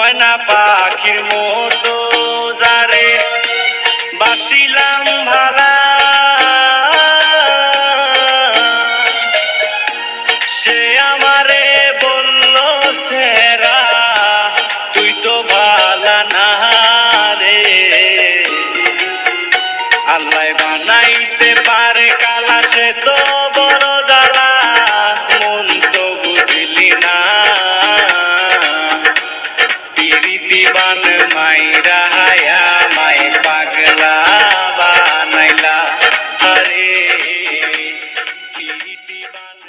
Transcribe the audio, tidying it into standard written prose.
ময়না পাখির মতো যারে বাসিলাম ভালা, সে আমারে বলল সেরা তুই তো ভালা না রে। আল্লাহ বানাইতে পারে কালা, সে তো বড় জ্বালা, মন তো বুঝলি না। পিরিতিবান মাইরা হায়া মাই পাগলা বানাইলা, আরে পিরিতিবান